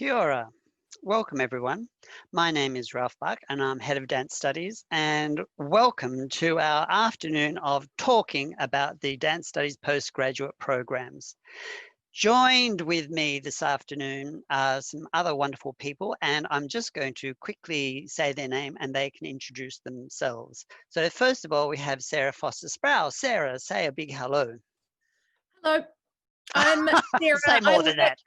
Kia ora. Welcome everyone. My name is Ralph Buck and I'm Head of Dance Studies, and welcome to our afternoon of talking about the Dance Studies postgraduate programs. Joined with me this afternoon are some other wonderful people, and I'm just going to quickly say their name and they can introduce themselves. So first of all, we have Sarah Foster-Sproull. Sarah, say a big hello. Hello, I'm Sarah. Say more than that.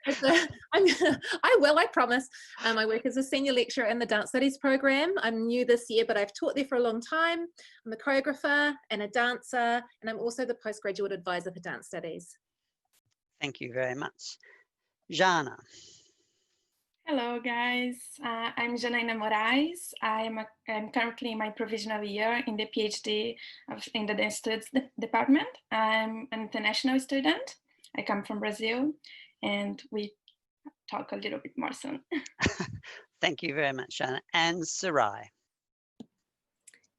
I promise. I work as a senior lecturer in the Dance Studies program. I'm new this year, but I've taught there for a long time. I'm a choreographer and a dancer, and I'm also the postgraduate advisor for Dance Studies. Thank you very much. Jana. Hello guys, I'm Janaina Moraes. I'm currently in my provisional year in the PhD in the Dance Studies department. I'm an international student. I come from Brazil, and we talk a little bit more soon. Thank you very much, Jana. And Sarai.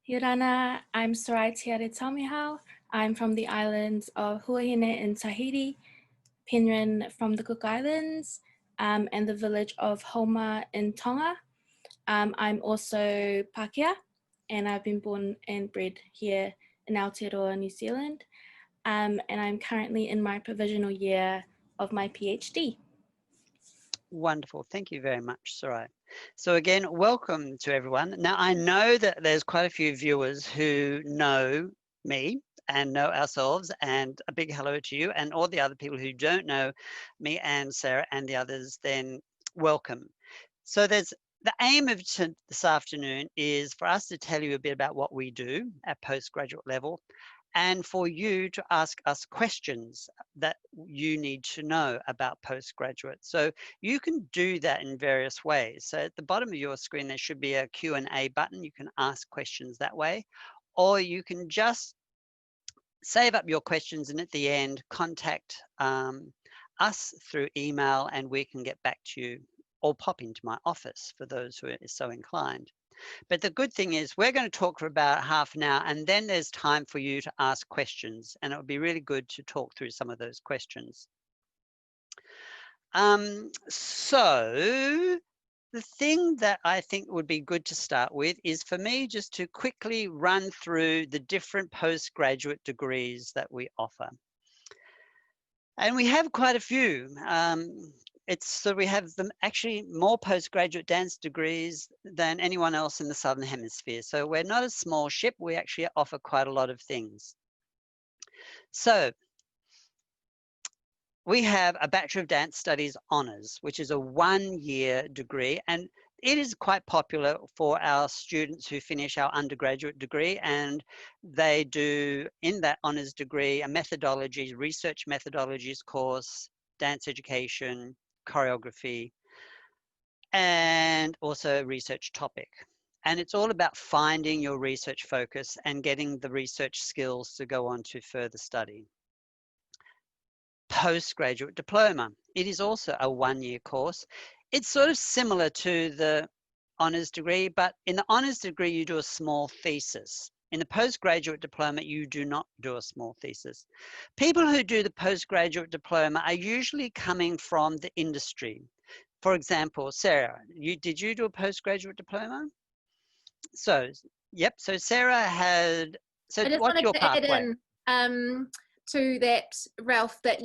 Hirana, I'm Sarai Tiare Tamihau. I'm from the islands of Huahine in Tahiti, Penrhyn from the Cook Islands, and the village of Homa in Tonga. I'm also Pākehā, and I've been born and bred here in Aotearoa, New Zealand. And I'm currently in my provisional year of my PhD. Wonderful. Thank you very much, Sarai. So again, welcome to everyone. Now, I know that there's quite a few viewers who know me and know ourselves, and a big hello to you, and all the other people who don't know me and Sarah and the others, then welcome. So the aim of this afternoon is for us to tell you a bit about what we do at postgraduate level, and for you to ask us questions that you need to know about postgraduate. So you can do that in various ways. So at the bottom of your screen, there should be a Q&A button. You can ask questions that way, or you can just save up your questions and at the end contact us through email and we can get back to you, or pop into my office for those who are so inclined. But the good thing is we're going to talk for about half an hour, and then there's time for you to ask questions, and it would be really good to talk through some of those questions. So the thing that I think would be good to start with is for me just to quickly run through the different postgraduate degrees that we offer. And we have quite a few. So we have actually more postgraduate dance degrees than anyone else in the Southern Hemisphere. So we're not a small ship. We actually offer quite a lot of things. So we have a Bachelor of Dance Studies Honours, which is a one-year degree, and it is quite popular for our students who finish our undergraduate degree, and they do in that honours degree a research methodologies course, dance education, choreography, and also a research topic. And it's all about finding your research focus and getting the research skills to go on to further study. Postgraduate diploma. It is also a one-year course. It's sort of similar to the honours degree, but in the honours degree, you do a small thesis. In the postgraduate diploma, you do not do a small thesis. People who do the postgraduate diploma are usually coming from the industry. For example, Sarah, did you do a postgraduate diploma? So, yep. So Sarah had. So I just what's wanted your to pathway? add in to that, Ralph, that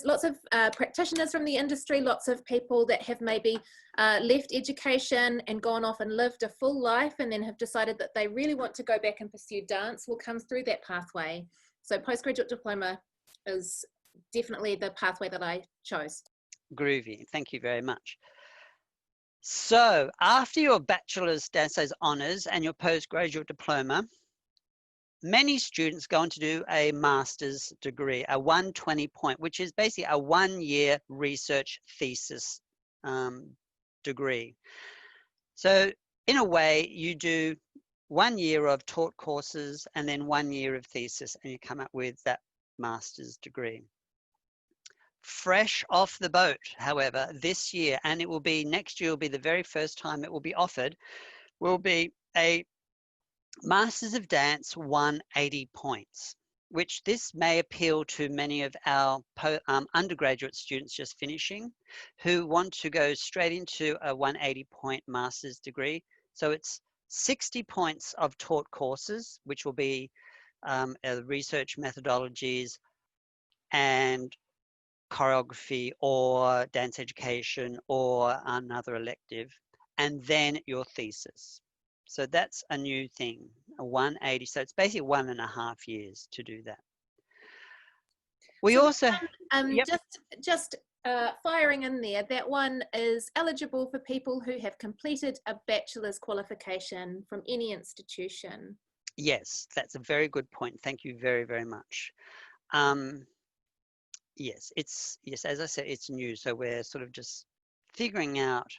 lots of practitioners from the industry, lots of people that have maybe left education and gone off and lived a full life and then have decided that they really want to go back and pursue dance will come through that pathway. So postgraduate diploma is definitely the pathway that I chose. Groovy. Thank you very much. So after your bachelor's dance studies honours and your postgraduate diploma, many students go on to do a master's degree, a 120 point, which is basically a one-year research thesis degree. So in a way, you do 1 year of taught courses and then 1 year of thesis, and you come up with that master's degree. Fresh off the boat, however, this year, and it will be next year, will be the very first time it will be offered, will be a Masters of Dance 180 points. which this may appeal to many of our undergraduate students just finishing who want to go straight into a 180-point master's degree. So it's 60 points of taught courses, which will be research methodologies and choreography or dance education or another elective, and then your thesis. So that's a new thing, a 180. So it's basically 1.5 years to do that. We so also, yep. just firing in there, that one is eligible for people who have completed a bachelor's qualification from any institution. Yes, that's a very good point. Thank you very, very much. Yes, as I said, it's new. So we're sort of just figuring out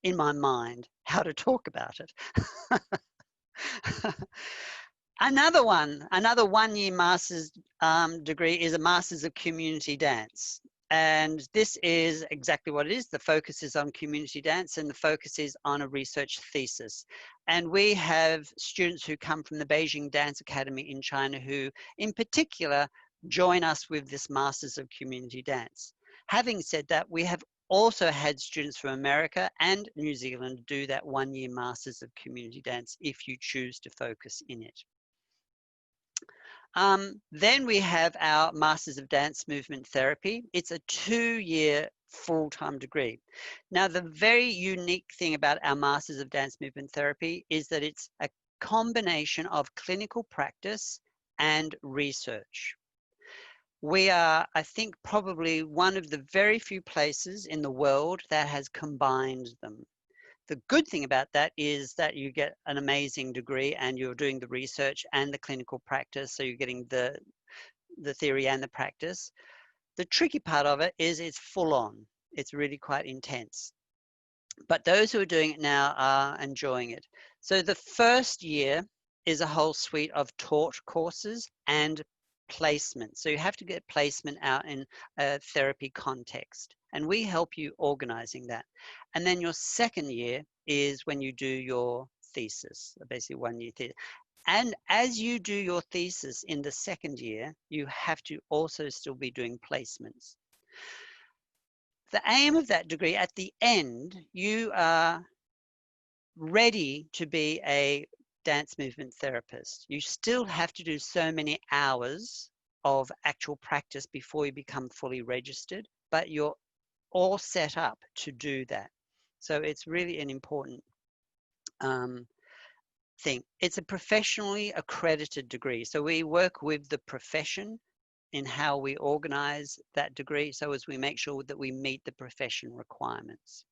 in my mind how to talk about it. Another 1-year master's degree is a Master's of Community Dance. And this is exactly what it is. The focus is on community dance and the focus is on a research thesis. And we have students who come from the Beijing Dance Academy in China who, in particular, join us with this Masters of Community Dance. Having said that, we have also had students from America and New Zealand do that 1-year Masters of Community Dance if you choose to focus in it. Then we have our Masters of Dance Movement Therapy. It's a 2-year full-time degree. Now, the very unique thing about our Masters of Dance Movement Therapy is that it's a combination of clinical practice and research. We are, I think, probably one of the very few places in the world that has combined them. The good thing about that is that you get an amazing degree and you're doing the research and the clinical practice, so you're getting the theory and the practice. The tricky part of it is it's full on. It's really quite intense. But those who are doing it now are enjoying it. So the first year is a whole suite of taught courses and placement. So you have to get placement out in a therapy context. And we help you organizing that. And then your second year is when you do your thesis, basically 1-year thesis. And as you do your thesis in the second year, you have to also still be doing placements. The aim of that degree, at the end, you are ready to be a dance movement therapist. You still have to do so many hours of actual practice before you become fully registered, but you're all set up to do that. So it's really an important thing. It's a professionally accredited degree. So we work with the profession in how we organize that degree, so as we make sure that we meet the profession requirements.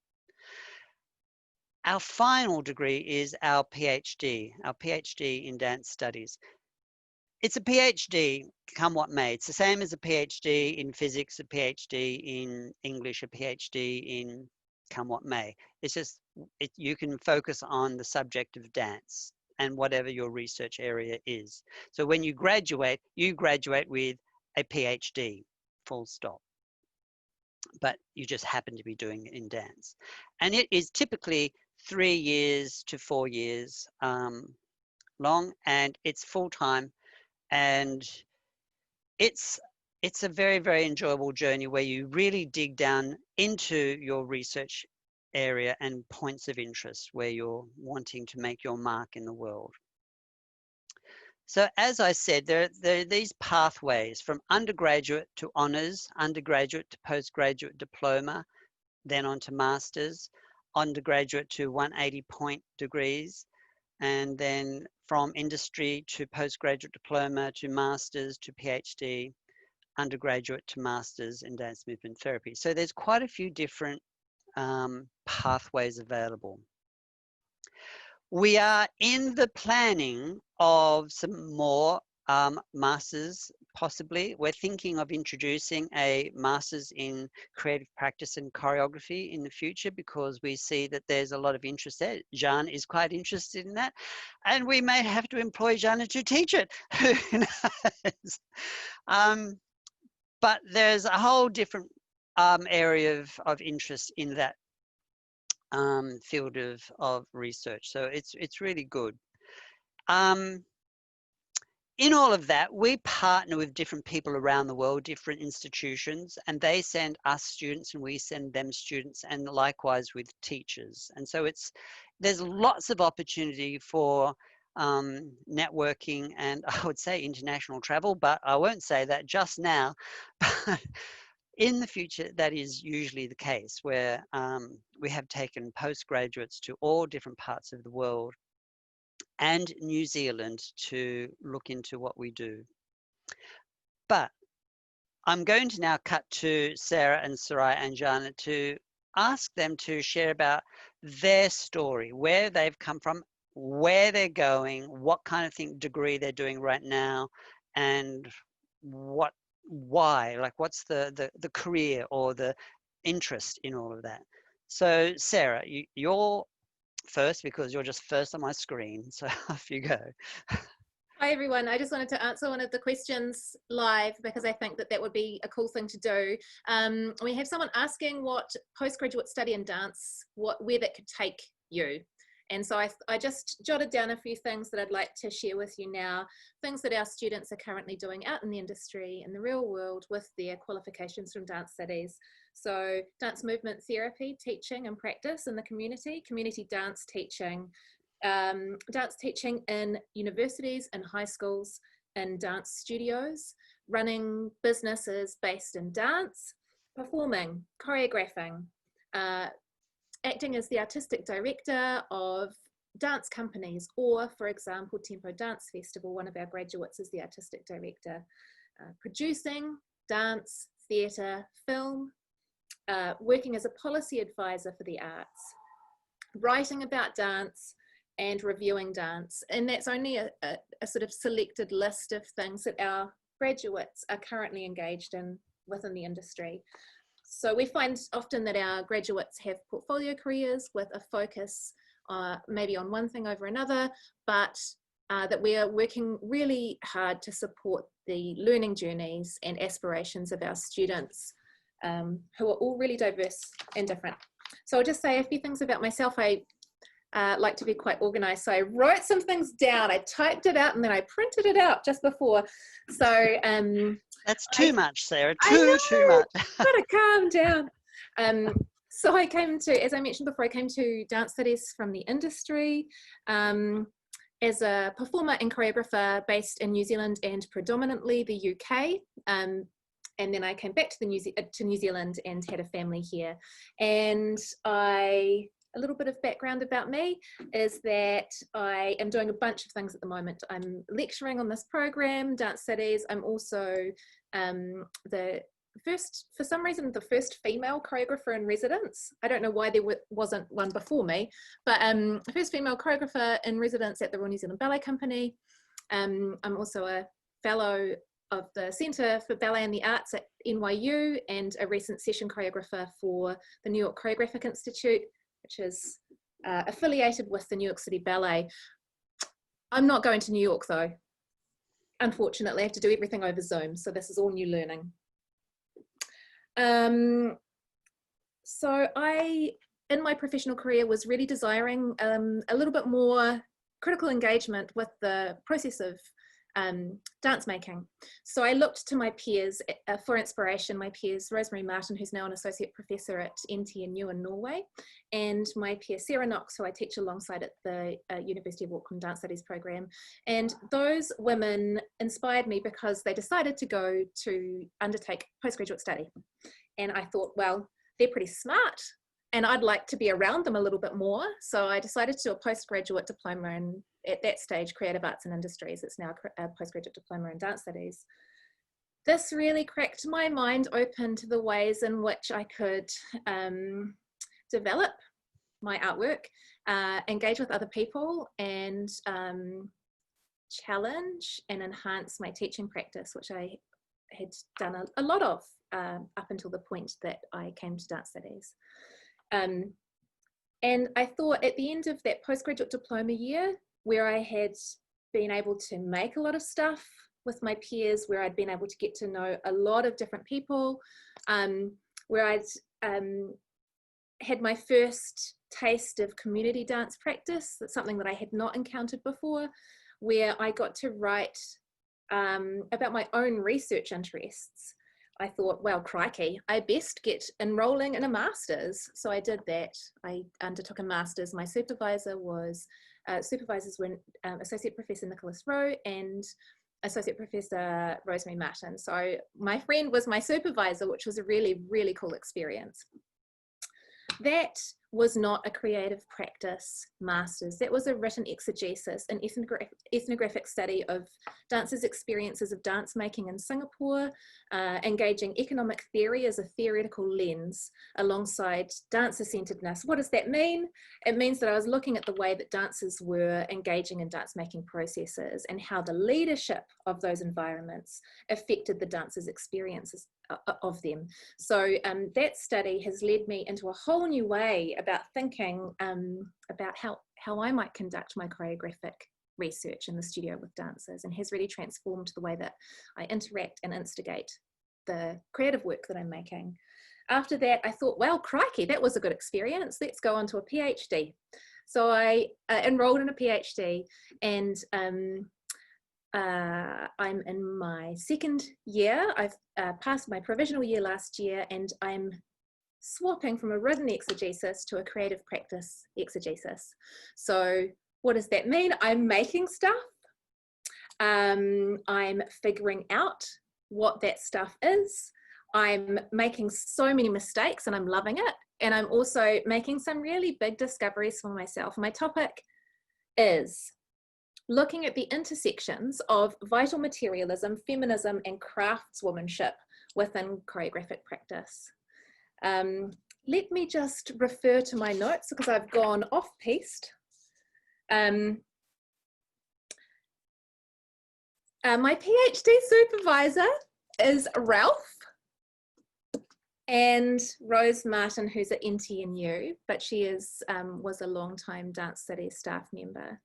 Our final degree is our PhD in dance studies. It's a PhD, come what may. It's the same as a PhD in physics, a PhD in English, a PhD in come what may. It's just, you can focus on the subject of dance and whatever your research area is. So when you graduate with a PhD, full stop. But you just happen to be doing it in dance. And it is typically 3 years to 4 years long, and it's full-time. And it's a very, very enjoyable journey where you really dig down into your research area and points of interest where you're wanting to make your mark in the world. So as I said, there are these pathways from undergraduate to honours, undergraduate to postgraduate diploma, then on to masters, undergraduate to 180-point degrees, and then from industry to postgraduate diploma to masters to PhD, undergraduate to masters in dance movement therapy. So there's quite a few different pathways available. We are in the planning of some more masters, possibly. We're thinking of introducing a master's in creative practice and choreography in the future because we see that there's a lot of interest there. Jeanne is quite interested in that. And we may have to employ Jeanne to teach it. Who knows? But there's a whole different area of interest in that field of research. So it's really good. in all of that, we partner with different people around the world, different institutions, and they send us students and we send them students, and likewise with teachers. And so there's lots of opportunity for networking and I would say international travel, but I won't say that just now. But in the future, that is usually the case, where we have taken postgraduates to all different parts of the world and New Zealand to look into what we do. But I'm going to now cut to Sarah and Sarai and Jana to ask them to share about their story, where they've come from, where they're going, what kind of degree they're doing right now, and why, like what's the career or the interest in all of that. So Sarah, you're first because you're just first on my screen, so off you go. Hi everyone, I just wanted to answer one of the questions live because I think that would be a cool thing to do. We have someone asking what postgraduate study in dance, where that could take you. And so I just jotted down a few things that I'd like to share with you now, things that our students are currently doing out in the industry, in the real world, with their qualifications from dance studies. So dance movement therapy, teaching and practice in the community dance teaching in universities and high schools, in dance studios, running businesses based in dance, performing, choreographing, acting as the artistic director of dance companies, or for example, Tempo Dance Festival, one of our graduates is the artistic director, producing, dance, theatre, film, working as a policy advisor for the arts, writing about dance, and reviewing dance. And that's only a sort of selected list of things that our graduates are currently engaged in within the industry. So we find often that our graduates have portfolio careers with a focus maybe on one thing over another, but that we are working really hard to support the learning journeys and aspirations of our students, who are all really diverse and different. So I'll just say a few things about myself. I like to be quite organized, so I wrote some things down. I typed it out and then I printed it out just before. So that's too much, Sarah. Too much. Gotta calm down. So I came to, as I mentioned before, I came to dance studies from the industry as a performer and choreographer based in New Zealand and predominantly the UK. And then I came back to New Zealand and had a family here. And a little bit of background about me is that I am doing a bunch of things at the moment. I'm lecturing on this program, dance studies. I'm also for some reason, the first female choreographer in residence. I don't know why there wasn't one before me, but first female choreographer in residence at the Royal New Zealand Ballet Company. I'm also a fellow of the Centre for Ballet and the Arts at NYU and a recent session choreographer for the New York Choreographic Institute, which is affiliated with the New York City Ballet. I'm not going to New York though. Unfortunately, I have to do everything over Zoom, so this is all new learning. So I, in my professional career, was really desiring a little bit more critical engagement with the process of dance making. So I looked to my peers for inspiration, my peers Rosemary Martin, who's now an associate professor at NTNU in Norway, and my peer Sarah Knox, who I teach alongside at the University of Auckland Dance Studies program. And those women inspired me because they decided to go to undertake postgraduate study. And I thought, well, they're pretty smart and I'd like to be around them a little bit more. So I decided to do a postgraduate diploma in, at that stage, Creative Arts and Industries. It's now a postgraduate diploma in Dance Studies. This really cracked my mind open to the ways in which I could develop my artwork, engage with other people, and challenge and enhance my teaching practice, which I had done a lot of up until the point that I came to Dance Studies. And I thought at the end of that postgraduate diploma year, where I had been able to make a lot of stuff with my peers, where I'd been able to get to know a lot of different people, where I'd had my first taste of community dance practice. That's something that I had not encountered before, where I got to write about my own research interests, I thought, well, crikey, I best get enrolling in a master's. So I did that. I undertook a master's. My supervisors were Associate Professor Nicholas Rowe and Associate Professor Rosemary Martin. So my friend was my supervisor, which was a really, really cool experience. That was not a creative practice master's. That was a written exegesis, an ethnographic study of dancers' experiences of dance making in Singapore, engaging economic theory as a theoretical lens alongside dancer-centeredness. What does that mean? It means that I was looking at the way that dancers were engaging in dance making processes and how the leadership of those environments affected the dancers' experiences of them. So that study has led me into a whole new way about thinking about how I might conduct my choreographic research in the studio with dancers, and has really transformed the way that I interact and instigate the creative work that I'm making. After that, I thought, well, crikey, that was a good experience. Let's go on to a PhD. So I enrolled in a PhD, and I'm in my second year. I've passed my provisional year last year, and I'm swapping from a written exegesis to a creative practice exegesis. So what does that mean? I'm making stuff. I'm figuring out what that stuff is. I'm making so many mistakes and I'm loving it. And I'm also making some really big discoveries for myself. My topic is looking at the intersections of vital materialism, feminism, and craftswomanship within choreographic practice. Let me just refer to my notes because I've gone off-piste. My PhD supervisor is Ralph and Rose Martin, who's at NTNU, but she is, was a long-time dance studies staff member.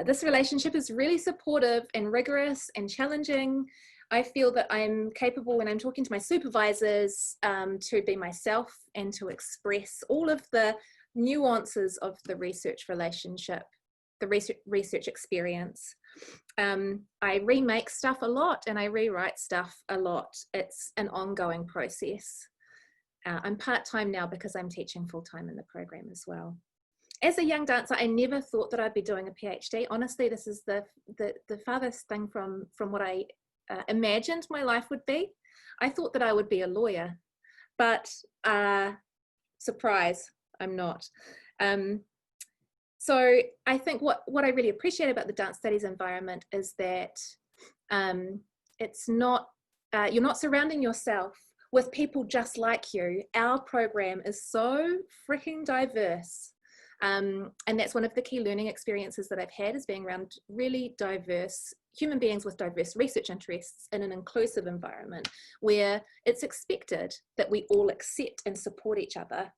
This relationship is really supportive and rigorous and challenging. I feel that I'm capable when I'm talking to my supervisors to be myself and to express all of the nuances of the research relationship, the research experience. I remake stuff a lot and I rewrite stuff a lot. It's an ongoing process. I'm part-time now because I'm teaching full-time in the program as well. As a young dancer, I never thought that I'd be doing a PhD. Honestly, this is the farthest thing from what I imagined my life would be. I thought that I would be a lawyer, but surprise, I'm not. So I think what I really appreciate about the dance studies environment is that it's not, you're not surrounding yourself with people just like you. Our program is so freaking diverse. And that's one of the key learning experiences that I've had, is being around really diverse human beings with diverse research interests in an inclusive environment where it's expected that we all accept and support each other.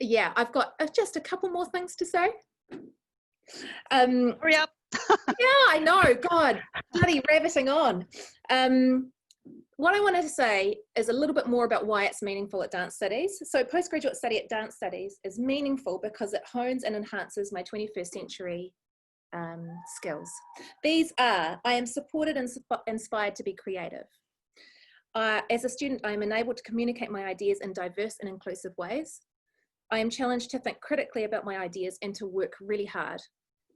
Yeah, I've got just a couple more things to say. Hurry up. Yeah, I know, God, bloody rabbiting on. What I wanted to say is a little bit more about why it's meaningful at dance studies. So postgraduate study at dance studies is meaningful because it hones and enhances my 21st century skills. These are, I am supported and inspired to be creative. As a student, I am enabled to communicate my ideas in diverse and inclusive ways. I am challenged to think critically about my ideas and to work really hard.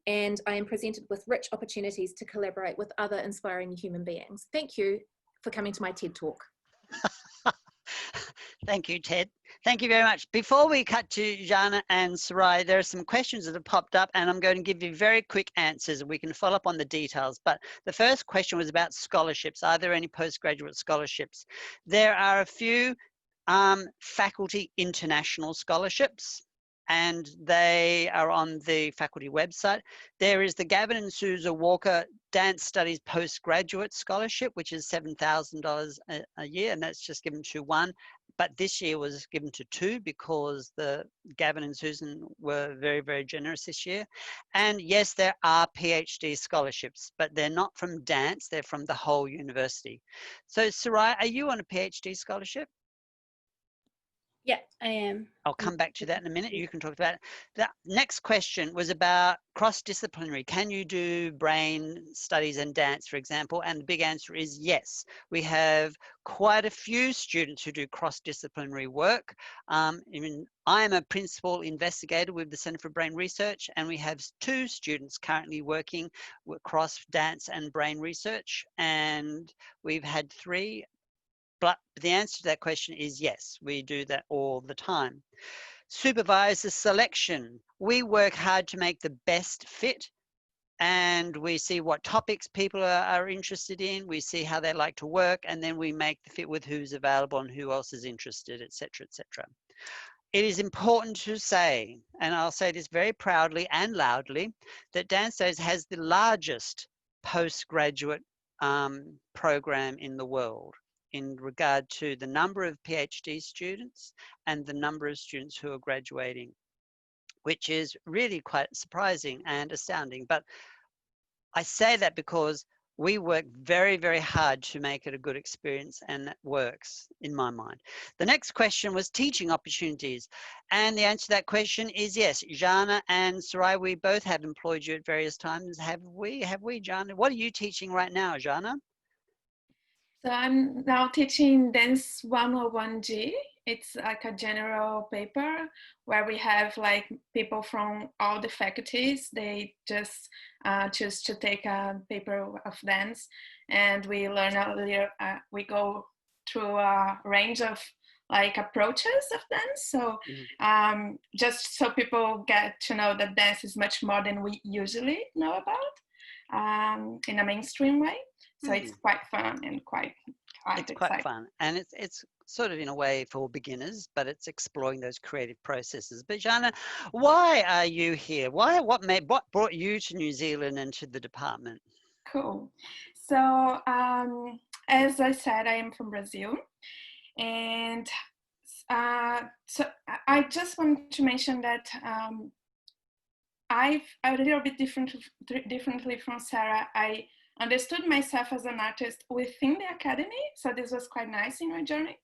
And I am presented with rich opportunities to collaborate with other inspiring human beings. Thank you for coming to my TED Talk. Thank you, Ted. Thank you very much. Before we cut to Jana and Sarai, there are some questions that have popped up and I'm going to give you very quick answers and we can follow up on the details. But the first question was about scholarships. Are there any postgraduate scholarships? There are a few faculty international scholarships, and they are on the faculty website. There is the Gavin and Susan Walker Dance Studies Postgraduate Scholarship, which is $7,000 a year, and that's just given to one. But this year was given to two because the Gavin and Susan were very, very generous this year. And yes, there are PhD scholarships, but they're not from dance, they're from the whole university. So Sarai, are you on a PhD scholarship? Yeah, I am. I'll come back to that in a minute. You can talk about it. The next question was about cross-disciplinary. Can you do brain studies and dance, for example? And the big answer is yes. We have quite a few students who do cross-disciplinary work. I am a principal investigator with the Centre for Brain Research, and we have 2 students currently working with cross dance and brain research, and we've had 3. But the answer to that question is yes, we do that all the time. Supervisor selection. We work hard to make the best fit, and we see what topics people are interested in. We see how they like to work, and then we make the fit with who's available and who else is interested, etc., etc. It is important to say, and I'll say this very proudly and loudly, that Dance Days has the largest postgraduate program in the world in regard to the number of PhD students and the number of students who are graduating, which is really quite surprising and astounding. But I say that because we work very, very hard to make it a good experience, and that works in my mind. The next question was teaching opportunities. And the answer to that question is yes. Jana and Sarai, we both have employed you at various times. Have we, Jana? What are you teaching right now, Jana? So I'm now teaching Dance 101G. It's like a general paper where we have like people from all the faculties. They just choose to take a paper of dance, and we learn a little, we go through a range of like approaches of dance. So just so people get to know that dance is much more than we usually know about in a mainstream way. So it's quite fun and quite it's quite fun, and it's sort of in a way for beginners, but it's exploring those creative processes. But Jana, why are you here? What brought you to New Zealand and to the department? Cool. So as I said, I am from Brazil, and so I just want to mention that I've a little bit differently from Sarah. I understood myself as an artist within the academy. So this was quite nice in my journey,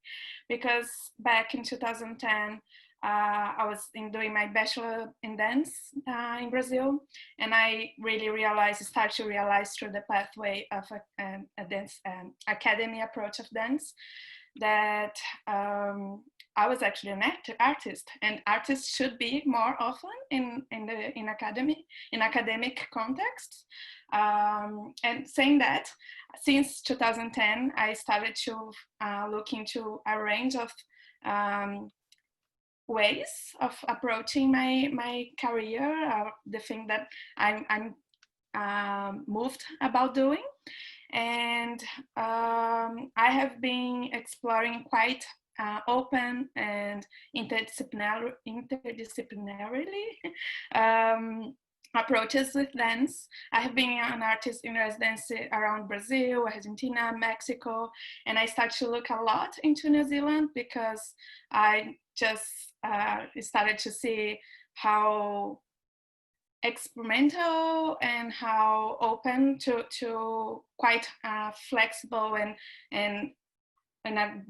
because back in 2010, I was doing my bachelor in dance in Brazil, and I really started to realize through the pathway of a dance academy approach of dance that I was actually an artist, and artists should be more often in academic contexts. And saying that, since 2010, I started to look into a range of ways of approaching my career, the thing that I'm moved about doing. And I have been exploring quite open and interdisciplinarily approaches with dance. I have been an artist in residency around Brazil, Argentina, Mexico, and I started to look a lot into New Zealand because I just started to see how experimental and how open to quite flexible and a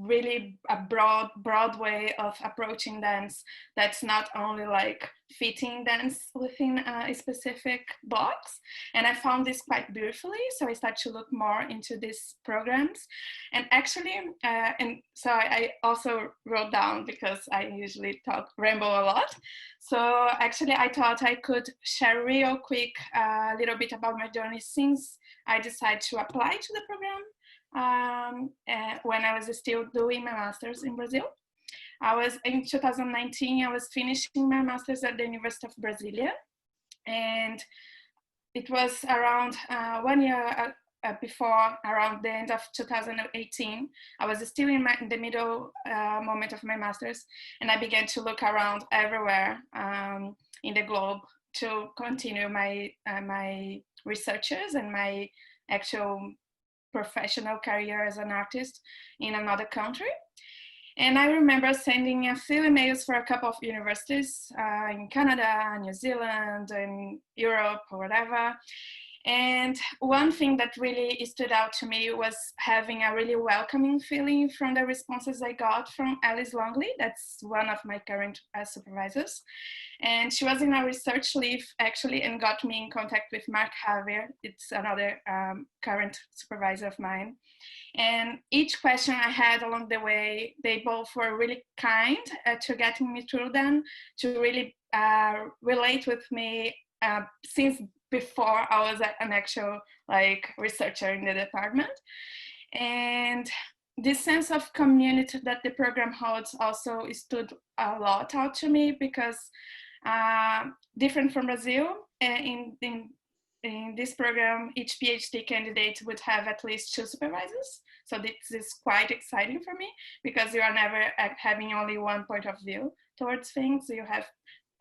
broad way of approaching dance that's not only like fitting dance within a specific box. And I found this quite beautifully, so I started to look more into these programs. And actually, and so I also wrote down, because I usually ramble a lot. So actually I thought I could share real quick a little bit about my journey since I decided to apply to the program. When I was still doing my master's in Brazil. In 2019, I was finishing my master's at the University of Brasilia, and it was around 1 year before, around the end of 2018, I was still in the middle moment of my master's, and I began to look around everywhere in the globe to continue my researches and my actual professional career as an artist in another country. And I remember sending a few emails for a couple of universities in Canada, New Zealand, and Europe, or whatever. And one thing that really stood out to me was having a really welcoming feeling from the responses I got from Alice Longley. That's one of my current supervisors. And she was in a research leave actually and got me in contact with Mark Javier. It's another current supervisor of mine. And each question I had along the way, they both were really kind to getting me through them, to really relate with me since before I was an actual researcher in the department. And this sense of community that the program holds also stood a lot out to me, because different from Brazil, in this program, each PhD candidate would have at least 2 supervisors. So this is quite exciting for me, because you are never having only one point of view towards things. You have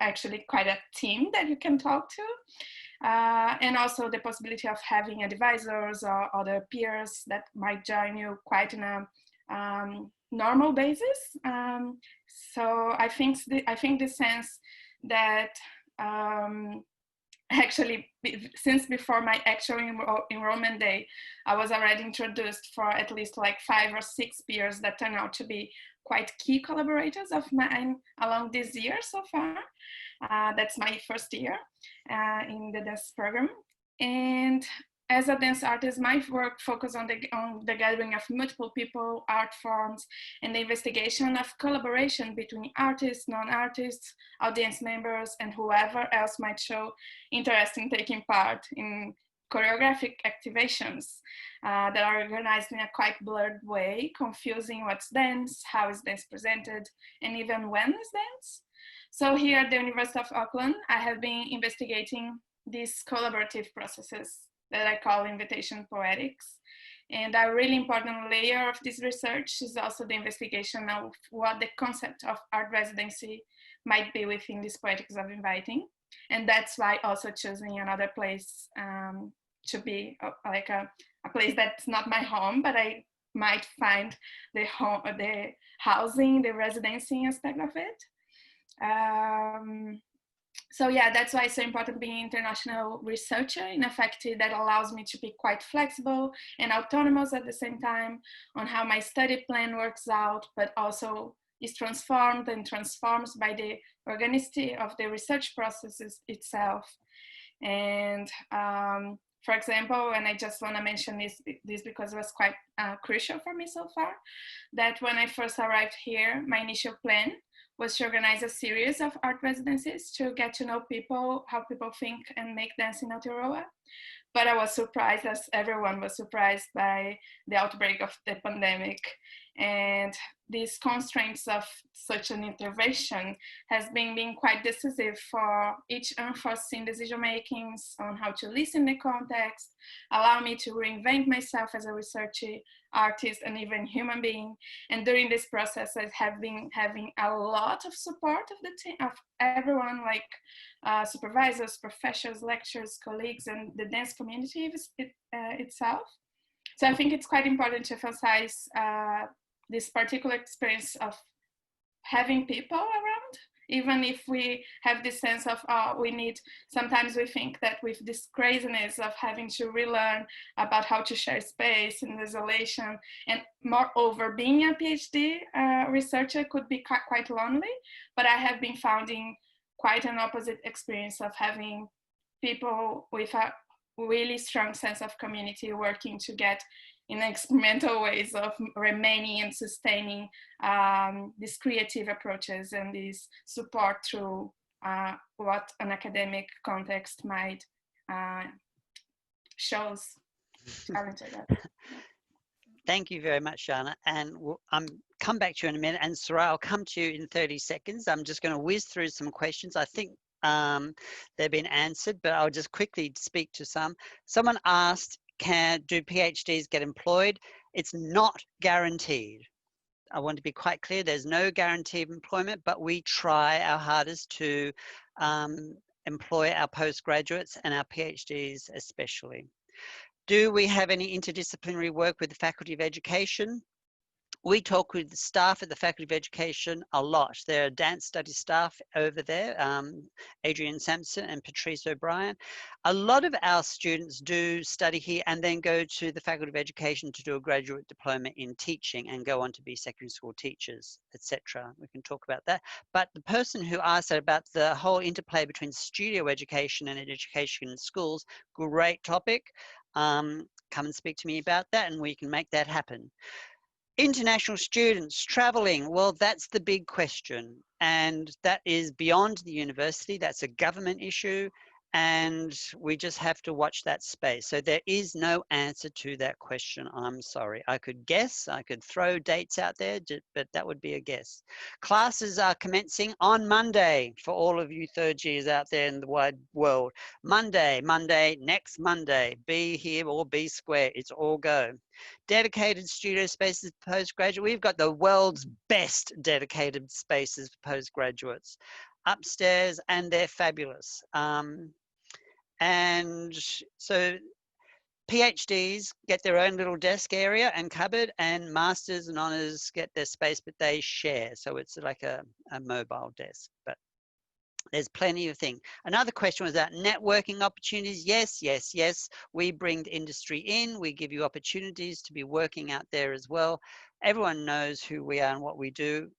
actually quite a team that you can talk to. And also the possibility of having advisors or other peers that might join you quite in a normal basis. So I think the sense that actually, since before my actual enrollment day, I was already introduced for at least 5 or 6 peers that turn out to be quite key collaborators of mine along this year so far. That's my first year in the dance program. And as a dance artist, my work focuses on the gathering of multiple people, art forms, and the investigation of collaboration between artists, non-artists, audience members, and whoever else might show interest in taking part in choreographic activations that are organized in a quite blurred way, confusing what's dance, how is dance presented, and even when is dance. So here at the University of Auckland, I have been investigating these collaborative processes that I call invitation poetics. And a really important layer of this research is also the investigation of what the concept of art residency might be within these poetics of inviting. And that's why also choosing another place to be a place that's not my home, but I might find the housing, the residency aspect of it. So yeah, that's why it's so important being an international researcher in a faculty that allows me to be quite flexible and autonomous at the same time on how my study plan works out, but also is transformed and transforms by the organicity of the research processes itself. And for example, and I just want to mention this because it was quite crucial for me so far, that when I first arrived here, my initial plan was to organize a series of art residencies to get to know people, how people think and make dance in Aotearoa. But I was surprised, as everyone was surprised, by the outbreak of the pandemic. And these constraints of such an intervention has been quite decisive for each unforeseen decision makings on how to listen the context, allow me to reinvent myself as a researcher, artist, and even human being. And during this process, I have been having a lot of support of the team, of everyone, supervisors, professors, lecturers, colleagues, and the dance community itself. So I think it's quite important to emphasize this particular experience of having people around, even if we have this sense of, sometimes we think that with this craziness of having to relearn about how to share space in isolation, and moreover, being a PhD researcher could be quite lonely, but I have been finding quite an opposite experience of having people with a really strong sense of community working to get in experimental ways of remaining and sustaining these creative approaches and this support through what an academic context might shows. Thank you very much, Shana. And I'm come back to you in a minute. And Soraya, I'll come to you in 30 seconds. I'm just going to whiz through some questions. I think they've been answered, but I'll just quickly speak to some. Someone asked, do PhDs get employed? It's not guaranteed. I want to be quite clear, there's no guarantee of employment, but we try our hardest to employ our postgraduates and our PhDs especially. Do we have any interdisciplinary work with the Faculty of Education? We talk with the staff at the Faculty of Education a lot. There are dance study staff over there, Adrian Sampson and Patrice O'Brien. A lot of our students do study here and then go to the Faculty of Education to do a graduate diploma in teaching and go on to be secondary school teachers, etc. We can talk about that. But the person who asked about the whole interplay between studio education and education in schools, great topic. Come and speak to me about that and we can make that happen. International students traveling, well, that's the big question. And that is beyond the university. That's a government issue. And we just have to watch that space. So there is no answer to that question. I'm sorry. I could guess, I could throw dates out there, but that would be a guess. Classes are commencing on Monday for all of you third years out there in the wide world. Monday, next Monday. Be here or be square. It's all go. Dedicated studio spaces for postgraduate. We've got the world's best dedicated spaces for postgraduates upstairs, and they're fabulous. And so PhDs get their own little desk area and cupboard, and masters and honors get their space, but they share. So it's like a mobile desk, but there's plenty of things. Another question was about networking opportunities. Yes, yes, yes. We bring industry in. We give you opportunities to be working out there as well. Everyone knows who we are and what we do.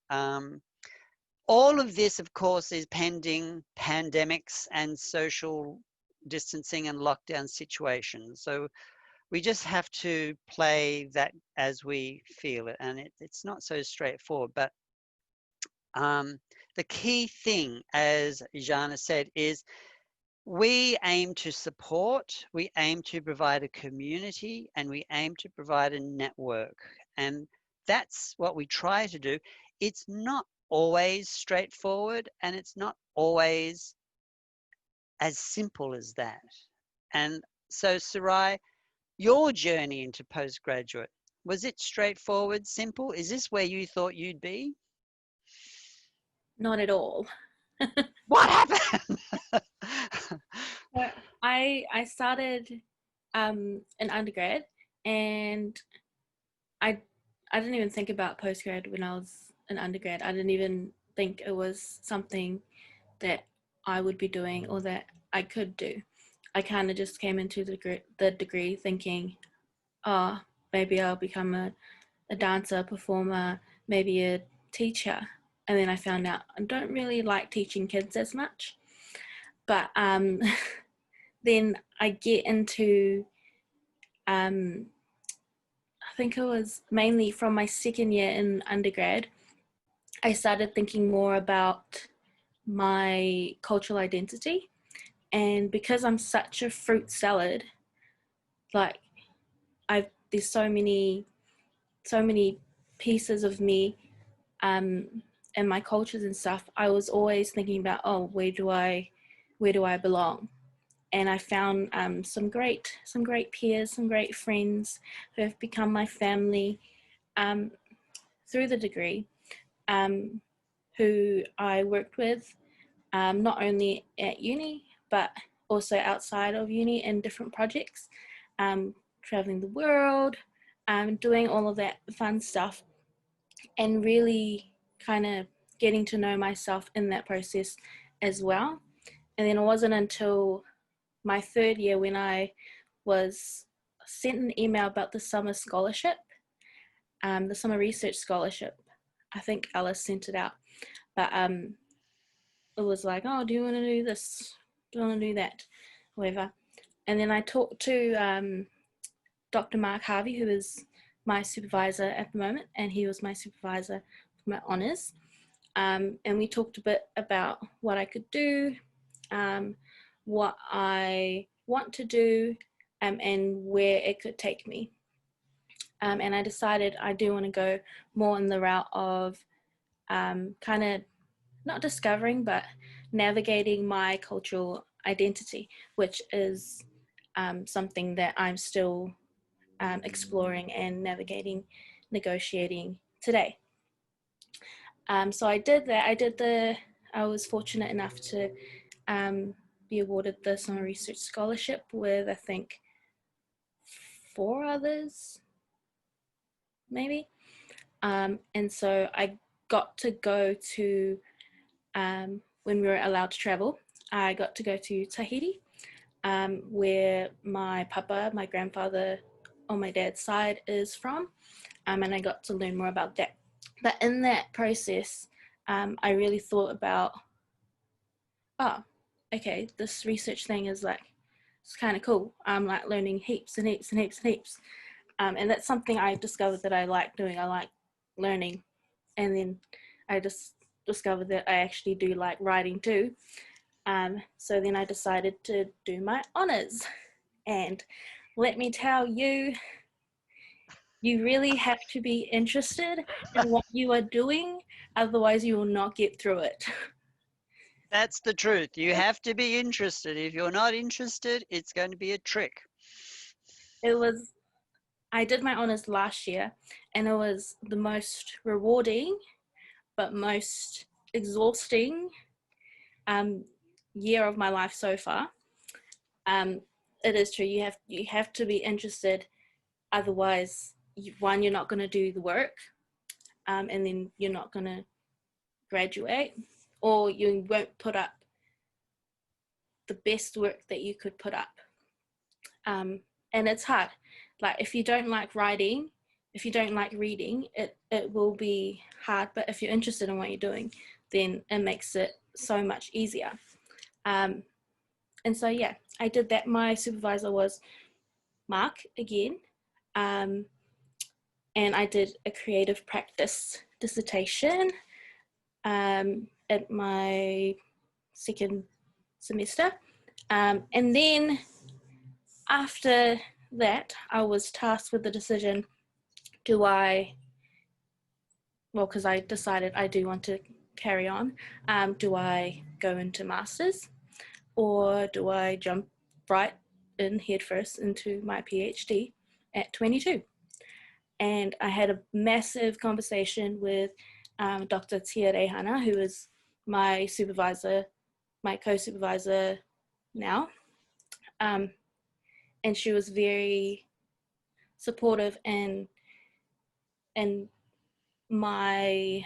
All of this, of course, is pending pandemics and social distancing and lockdown situations. So we just have to play that as we feel it. And it's not so straightforward, but the key thing, as Jana said, is we aim to support, we aim to provide a community, and we aim to provide a network. And that's what we try to do. It's not always straightforward, and it's not always as simple as that. And so, Sarai, your journey into postgraduate, was it straightforward, simple? Is this where you thought you'd be? Not at all. What happened? I started in undergrad, and I didn't even think about postgrad when I was in undergrad. I didn't even think it was something that I would be doing or that I could do. I kind of just came into the degree thinking, oh, maybe I'll become a dancer, performer, maybe a teacher. And then I found out I don't really like teaching kids as much. But then I get into, I think it was mainly from my second year in undergrad, I started thinking more about my cultural identity. And because I'm such a fruit salad, like there's so many pieces of me and my cultures and stuff. I was always thinking about, oh, where do I belong? And I found some great peers, some great friends who have become my family through the degree, who I worked with not only at uni but also outside of uni in different projects, traveling the world, doing all of that fun stuff, and really kind of getting to know myself in that process as well. And then it wasn't until my third year when I was sent an email about the summer scholarship, the summer research scholarship. I think Alice sent it out, but it was like, oh, do you want to do this? Do you want to do that? Whatever. And then I talked to Dr. Mark Harvey, who is my supervisor at the moment, and he was my supervisor for my honours. And we talked a bit about what I could do, what I want to do, and where it could take me. And I decided I do want to go more in the route of kind of not discovering, but navigating my cultural identity, which is something that I'm still exploring and navigating, negotiating today. So I did that. I was fortunate enough to be awarded the Summer Research Scholarship with, I think, 4 others, maybe. And so I got to go to, when we were allowed to travel, I got to go to Tahiti, where my papa, my grandfather on my dad's side is from, and I got to learn more about that. But in that process, I really thought about, oh, okay, this research thing is like, it's kind of cool. I'm like learning heaps and heaps and heaps and heaps. And that's something I discovered that I like doing. I like learning. And then I just discovered that I actually do like writing too. So then I decided to do my honours. And let me tell you, you really have to be interested in what you are doing, otherwise you will not get through it. That's the truth. You have to be interested. If you're not interested, it's going to be a trick. I did my honours last year, and it was the most rewarding but most exhausting year of my life so far. It is true, you have to be interested, otherwise you're not going to do the work, and then you're not going to graduate, or you won't put up the best work that you could put up. And it's hard. Like if you don't like writing, if you don't like reading, it will be hard. But if you're interested in what you're doing, then it makes it so much easier. And so, yeah, I did that. My supervisor was Mark again. And I did a creative practice dissertation at my second semester. And then after that, I was tasked with the decision, because I decided I do want to carry on, do I go into masters, or do I jump right in headfirst into my PhD at 22? And I had a massive conversation with Dr. Tia Rehana, who is my supervisor, my co-supervisor now. And she was very supportive and my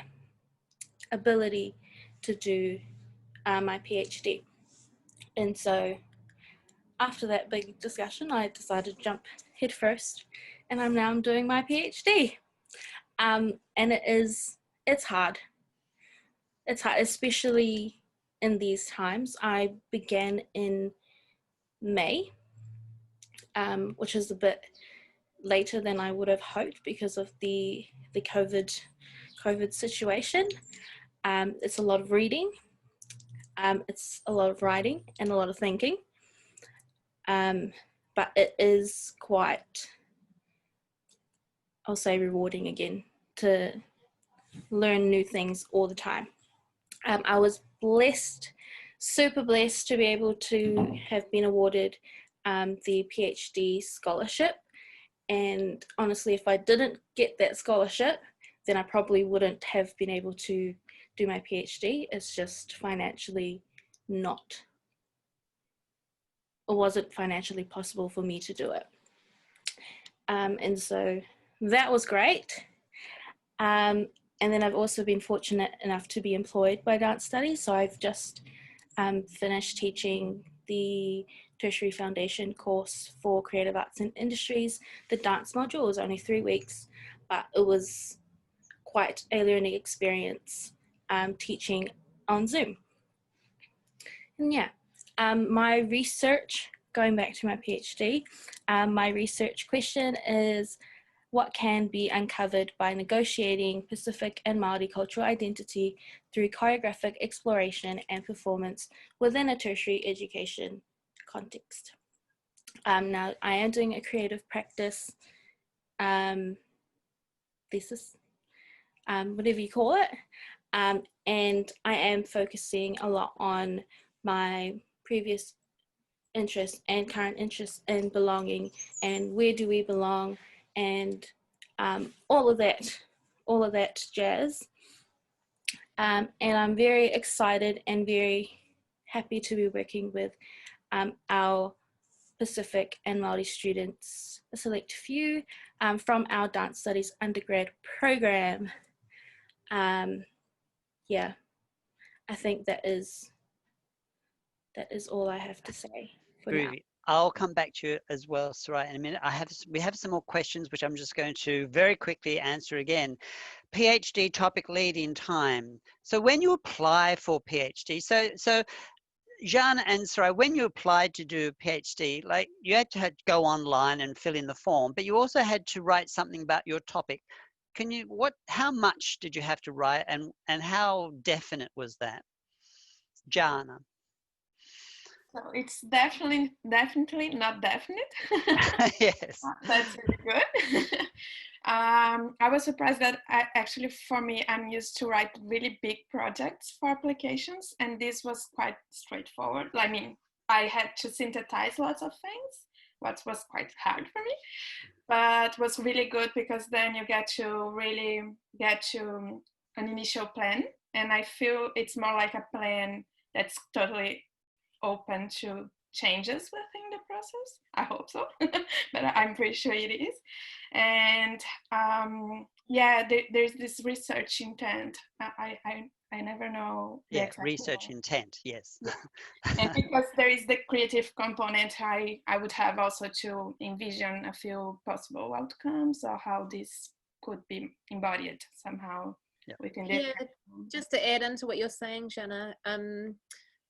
ability to do my PhD. And so after that big discussion, I decided to jump headfirst, and I'm doing my PhD. And it's hard. It's hard, especially in these times. I began in May, which is a bit later than I would have hoped because of the COVID situation. It's a lot of reading, it's a lot of writing and a lot of thinking, but it is quite, I'll say, rewarding again to learn new things all the time. I was blessed, super blessed, to be able to have been awarded the PhD scholarship. And honestly, if I didn't get that scholarship, then I probably wouldn't have been able to do my PhD. It's just financially it wasn't financially possible for me to do it. And so that was great. And then I've also been fortunate enough to be employed by Dance Studies. So I've just finished teaching the tertiary foundation course for creative arts and industries. The dance module was only 3 weeks, but it was quite a learning experience teaching on Zoom. And yeah, my research, going back to my PhD, my research question is, what can be uncovered by negotiating Pacific and Māori cultural identity through choreographic exploration and performance within a tertiary education context? Now, I am doing a creative practice thesis, whatever you call it, and I am focusing a lot on my previous interests and current interests in belonging and where do we belong, and all of that jazz. And I'm very excited and very happy to be working with our Pacific and Māori students, a select few, from our dance studies undergrad program. Yeah, I think that is all I have to say for now. Groovy. I'll come back to you as well, Sarai, in a minute. We have some more questions, which I'm just going to very quickly answer again. PhD topic lead in time. So when you apply for PhD, so Jean and Sarai, when you applied to do a PhD, like you had to go online and fill in the form, but you also had to write something about your topic. How much did you have to write, and how definite was that? Jana. So it's definitely not definite. Yes. That's really good. I was surprised that actually for me, I'm used to write really big projects for applications, and this was quite straightforward. I mean, I had to synthesize lots of things, what was quite hard for me, but was really good because then you get to really get to an initial plan, and I feel it's more like a plan that's totally open to changes within the process. I hope so, but I'm pretty sure it is. And yeah, there's this research intent. I never know. Yeah, research intent, yes. And because there is the creative component, I would have also to envision a few possible outcomes or how this could be embodied somehow within the. Yeah, just to add into what you're saying, Jana,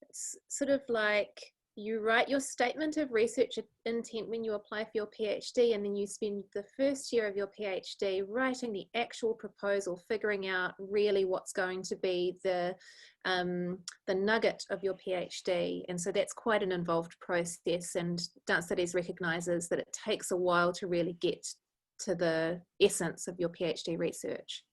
it's sort of like you write your statement of research intent when you apply for your PhD, and then you spend the first year of your PhD writing the actual proposal, figuring out really what's going to be the nugget of your PhD. And so that's quite an involved process, and Dance Studies recognises that it takes a while to really get to the essence of your PhD research.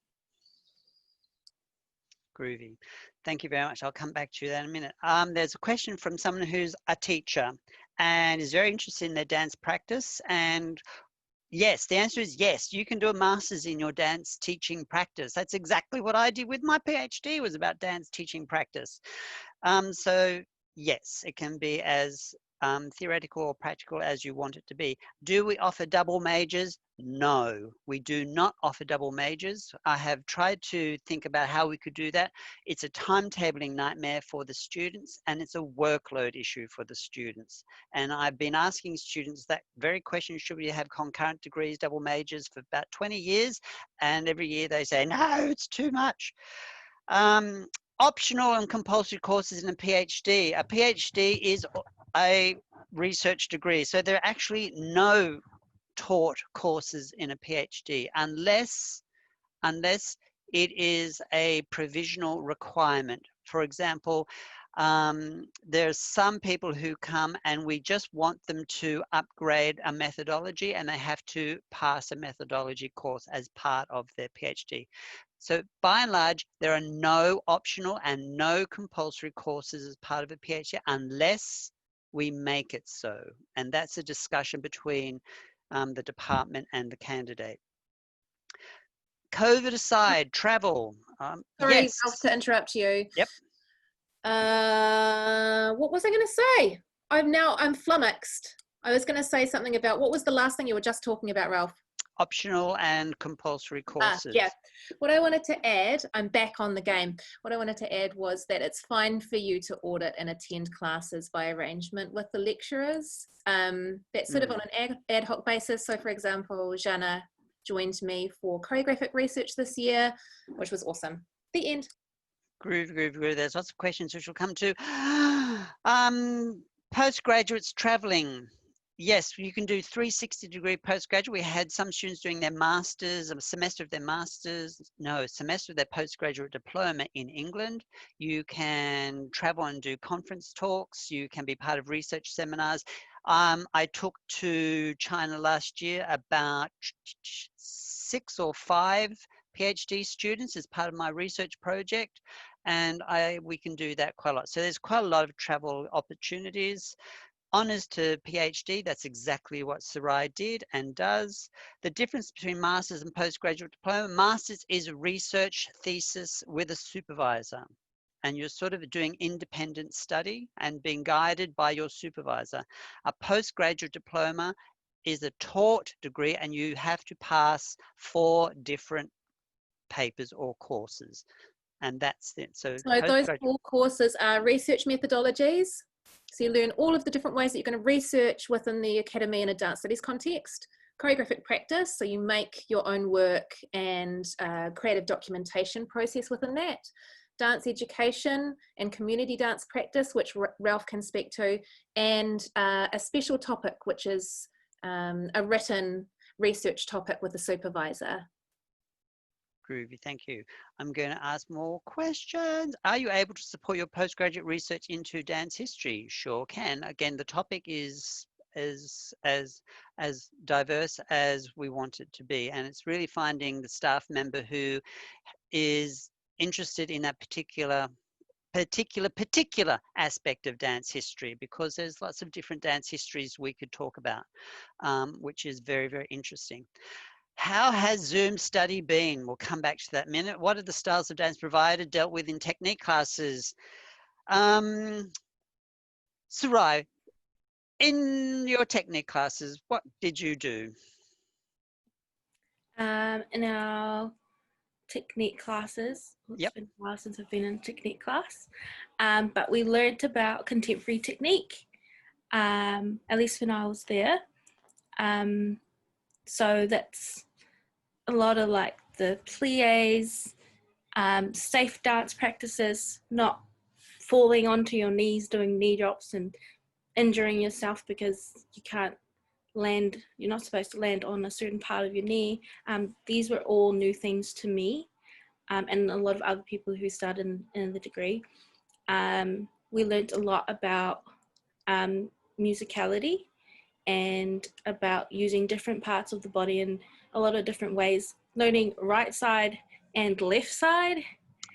Groovy. Thank you very much. I'll come back to you in a minute. There's a question from someone who's a teacher and is very interested in their dance practice. And yes, the answer is yes. You can do a master's in your dance teaching practice. That's exactly what I did with my PhD, was about dance teaching practice. So yes, it can be as theoretical or practical as you want it to be. Do we offer double majors? No, we do not offer double majors. I have tried to think about how we could do that. It's a timetabling nightmare for the students, and it's a workload issue for the students. And I've been asking students that very question, should we have concurrent degrees, double majors, for about 20 years? And every year they say, no, it's too much. Optional and compulsory courses in a PhD. A PhD is a research degree. So there are actually no taught courses in a PhD unless it is a provisional requirement. For example, there's some people who come and we just want them to upgrade a methodology, and they have to pass a methodology course as part of their PhD. So by and large, there are no optional and no compulsory courses as part of a PhD unless we make it so. And that's a discussion between the department and the candidate. COVID aside, travel. Sorry, yes. Ralph, to interrupt you. Yep. What was I going to say? I'm flummoxed. I was going to say something about, what was the last thing you were just talking about, Ralph? Optional and compulsory courses. Yeah. What I wanted to add, I'm back on the game. What I wanted to add was that it's fine for you to audit and attend classes by arrangement with the lecturers. That's sort of on an ad hoc basis. So for example, Jana joined me for choreographic research this year, which was awesome. The end. Groove. There's lots of questions which we'll come to. Postgraduates traveling. Yes, you can do 360-degree postgraduate. We had some students doing their masters, a semester of their semester of their postgraduate diploma in England. You can travel and do conference talks. You can be part of research seminars. I took to China last year about 6 or 5 PhD students as part of my research project, and we can do that quite a lot. So there's quite a lot of travel opportunities. Honours to PhD, that's exactly what Sarai did and does. The difference between Masters and Postgraduate Diploma, Masters is a research thesis with a supervisor. and you're sort of doing independent study and being guided by your supervisor. A postgraduate diploma is a taught degree, and you have to pass 4 different papers or courses, and that's it. So those 4 courses are research methodologies. So you learn all of the different ways that you're going to research within the academy in a dance studies context. Choreographic practice, so you make your own work and creative documentation process within that. Dance education and community dance practice, which Ralph can speak to, and a special topic, which is a written research topic with a supervisor. Groovy, thank you. I'm going to ask more questions. Are you able to support your postgraduate research into dance history? Sure can. Again, the topic is as diverse as we want it to be, and it's really finding the staff member who is interested in that particular aspect of dance history, because there's lots of different dance histories we could talk about, which is very, very interesting. How has Zoom study been? We'll come back to that in a minute. What are the styles of dance provided, dealt with in technique classes? Sarai, in your technique classes, what did you do? In our technique classes, it's Yep. been a while since I've been in technique class, but we learned about contemporary technique, at least when I was there. So that's a lot of like the pliés, safe dance practices, not falling onto your knees doing knee drops and injuring yourself because you can't land, you're not supposed to land on a certain part of your knee. These were all new things to me, and a lot of other people who started in the degree. We learned a lot about musicality and about using different parts of the body in a lot of different ways, learning right side and left side.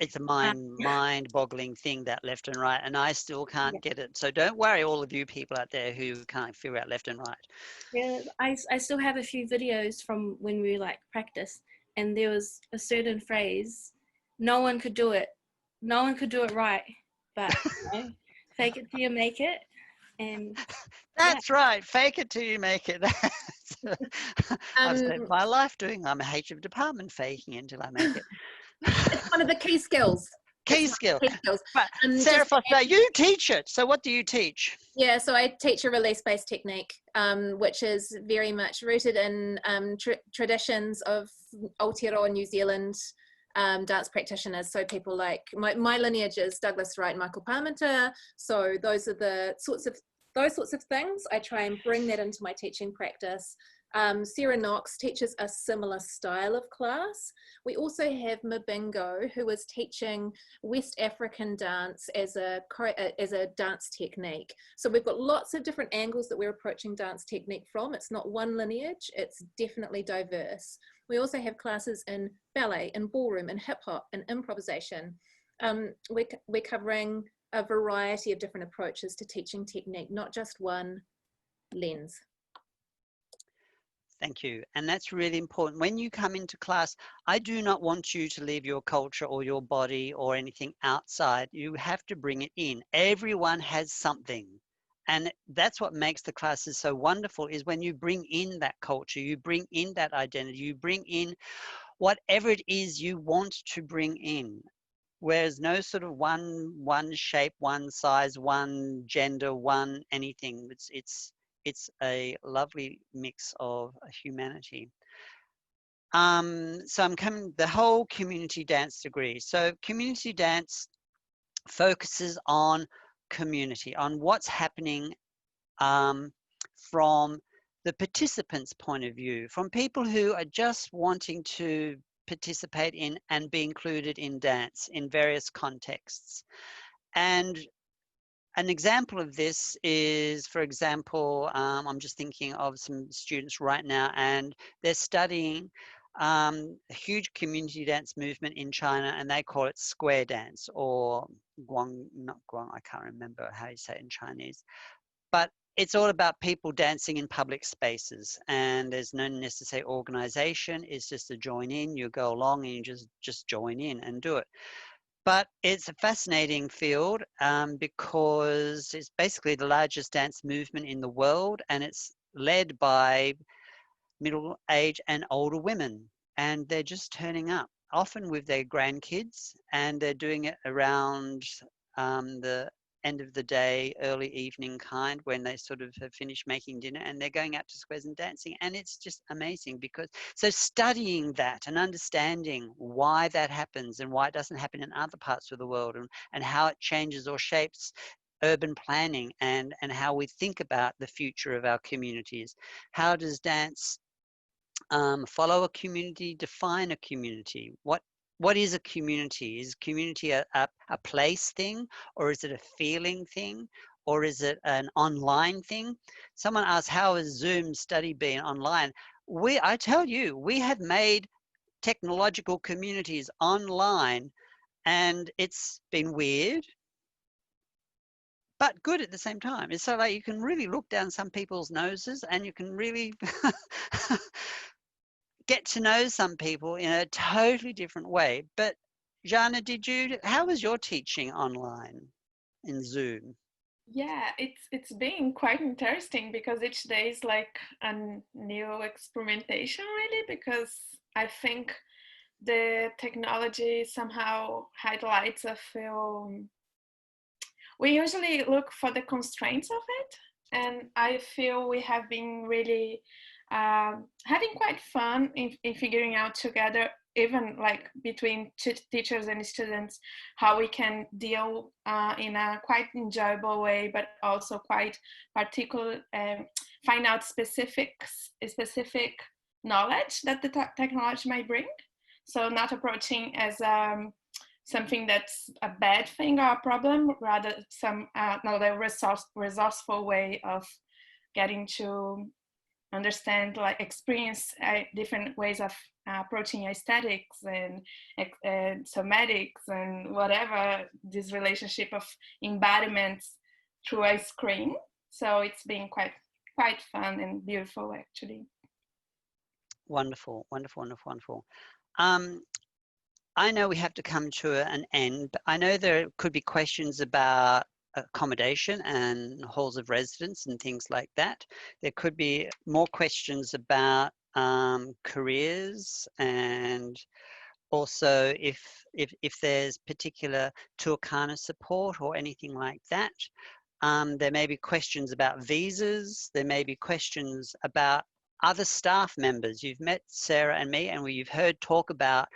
It's a mind-boggling thing, that left and right, and I still can't get it. So don't worry, all of you people out there who can't figure out left and right. Yeah, I still have a few videos from when we like practice, and there was a certain phrase, no one could do it. No one could do it right, but you know, fake it till you make it. And that's right, fake it till you make it. I've spent my life doing, I'm a HF department, faking until I make it. It's one of the key skills. Key skill. But Sarah Foster, you teach it. So what do you teach? Yeah, so I teach a release-based technique, which is very much rooted in traditions of Aotearoa New Zealand dance practitioners. So people like, my lineage is Douglas Wright and Michael Parmenter. So those are the sorts of things. I try and bring that into my teaching practice. Sarah Knox teaches a similar style of class. We also have Mabingo, who is teaching West African dance as a dance technique. So we've got lots of different angles that we're approaching dance technique from. It's not one lineage, it's definitely diverse. We also have classes in ballet, in ballroom, in hip hop, and improvisation. We're covering a variety of different approaches to teaching technique, not just one lens. Thank you. And that's really important. When you come into class, I do not want you to leave your culture or your body or anything outside. You have to bring it in. Everyone has something. And that's what makes the classes so wonderful, is when you bring in that culture, you bring in that identity, you bring in whatever it is you want to bring in. Whereas no sort of one shape, one size, one gender, one anything. It's a lovely mix of humanity. So I'm coming, the whole community dance degree. So community dance focuses on community, on what's happening from the participants' point of view, from people who are just wanting to participate in and be included in dance in various contexts. And an example of this is, for example, I'm just thinking of some students right now, and they're studying a huge community dance movement in China, and they call it square dance, or not guang, I can't remember how you say it in Chinese. But it's all about people dancing in public spaces, and there's no necessary organization. It's just a join in, you go along and you just join in and do it. But it's a fascinating field because it's basically the largest dance movement in the world, and it's led by middle-aged and older women, and they're just turning up, often with their grandkids, and they're doing it around the end of the day, early evening kind, when they sort of have finished making dinner, and they're going out to squares and dancing. And it's just amazing because, so studying that and understanding why that happens and why it doesn't happen in other parts of the world, and how it changes or shapes urban planning, and how we think about the future of our communities. How does dance follow a community, define a community? What is a community? Is community a place thing, or is it a feeling thing, or is it an online thing? Someone asked, how has Zoom study been online? I tell you, we have made technological communities online, and it's been weird, but good at the same time. It's so like you can really look down some people's noses, and you can really get to know some people in a totally different way. But Jana, how was your teaching online in Zoom? Yeah, it's been quite interesting because each day is like a new experimentation, really, because I think the technology somehow highlights a few. We usually look for the constraints of it, and I feel we have been really having quite fun in figuring out together, even like between teachers and students, how we can deal in a quite enjoyable way, but also quite particular, find out specific knowledge that the technology might bring. So not approaching as something that's a bad thing or a problem, rather some another resourceful way of getting to understand, like experience different ways of approaching aesthetics and somatics and whatever, this relationship of embodiments through a screen. So it's been quite fun and beautiful, actually. Wonderful, wonderful, wonderful, wonderful. I know we have to come to an end, but I know there could be questions about accommodation and halls of residence and things like that. There could be more questions about careers, and also if there's particular Tuakana support or anything like that. There may be questions about visas. There may be questions about other staff members. You've met Sarah and me, and you've heard talk about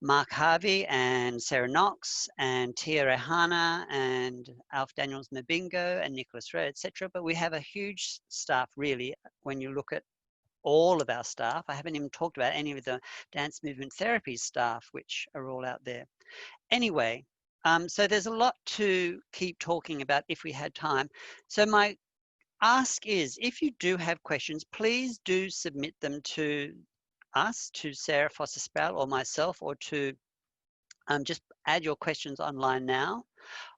Mark Harvey and Sarah Knox and Tia Rehana and Alf Daniels Mabingo and Nicholas Rowe, etc. But we have a huge staff, really, when you look at all of our staff. I haven't even talked about any of the dance movement therapy staff, which are all out there. Anyway, so there's a lot to keep talking about if we had time. So my ask is, if you do have questions, please do submit them to us, to Sarah Foster-Sproull or myself, or to just add your questions online now.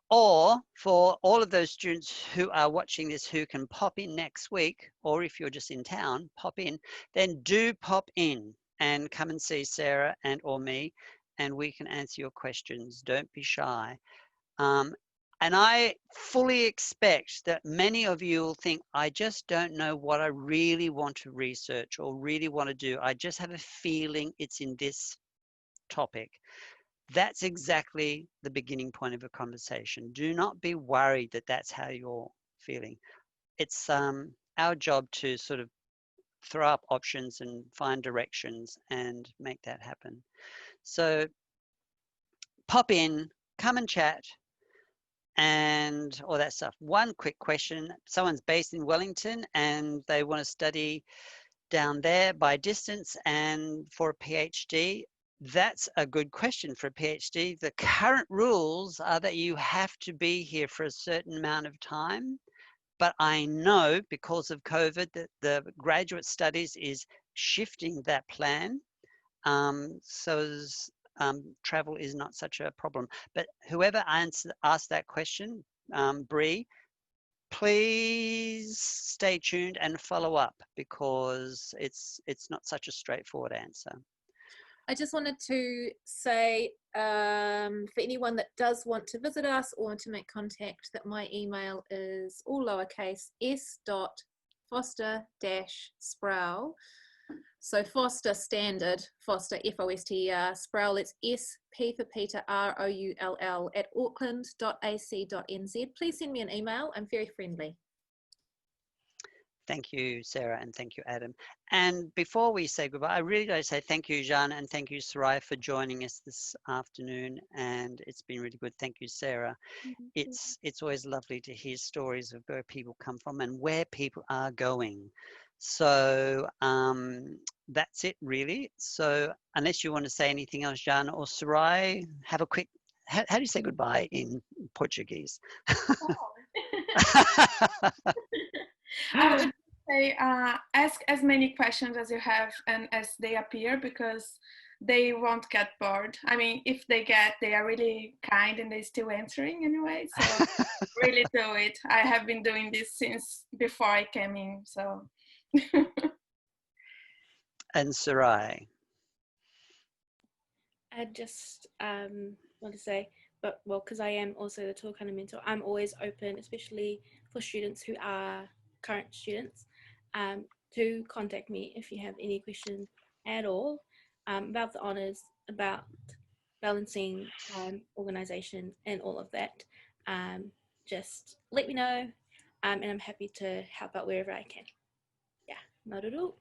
Or for all of those students who are watching this who can pop in next week, or if you're just in town, pop in, then do pop in and come and see Sarah and or me, and we can answer your questions. Don't be shy. And I fully expect that many of you will think, I just don't know what I really want to research or really want to do. I just have a feeling it's in this topic. That's exactly the beginning point of a conversation. Do not be worried that that's how you're feeling. It's our job to sort of throw up options and find directions and make that happen. So pop in, come and chat, and all that stuff. One quick question: someone's based in Wellington and they want to study down there by distance and for a PhD. That's a good question for a PhD. The current rules are that you have to be here for a certain amount of time, but I know because of COVID that the graduate studies is shifting that plan. Travel is not such a problem. But whoever asked that question, Bree, please stay tuned and follow up, because it's not such a straightforward answer. I just wanted to say for anyone that does want to visit us or to make contact, that my email is all lowercase s.foster-sproul. So Foster standard, Foster F-O-S-T-E-R, Sproull, it's S-P for Peter, R-O-U-L-L at auckland.ac.nz. Please send me an email. I'm very friendly. Thank you, Sarah, and thank you, Adam. And before we say goodbye, I really got to say thank you, Jean, and thank you, Sarai, for joining us this afternoon. And it's been really good. Thank you, Sarah. It's always lovely to hear stories of where people come from and where people are going. So that's it, really. So unless you want to say anything else, Jean or Sarai, have a quick, how do you say goodbye in Portuguese? I would say ask as many questions as you have and as they appear, because they won't get bored. I mean, if they are really kind and they're still answering anyway. So really do it. I have been doing this since before I came in. So. And Sarai. I just want to say, but well, because I am also the Tōkana mentor, I'm always open, especially for students who are current students, to contact me if you have any questions at all about the honours, about balancing time, organisation, and all of that. Just let me know, and I'm happy to help out wherever I can. Yeah, not at all.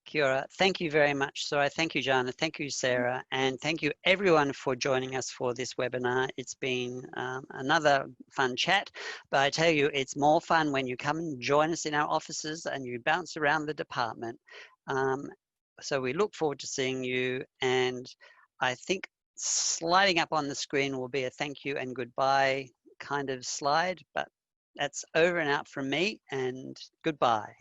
Kia ora. Thank you very much, Sarai. Thank you, Jana. Thank you, Sarah. And thank you, everyone, for joining us for this webinar. It's been another fun chat, but I tell you, it's more fun when you come and join us in our offices and you bounce around the department. So we look forward to seeing you. And I think sliding up on the screen will be a thank you and goodbye kind of slide, but that's over and out from me, and goodbye.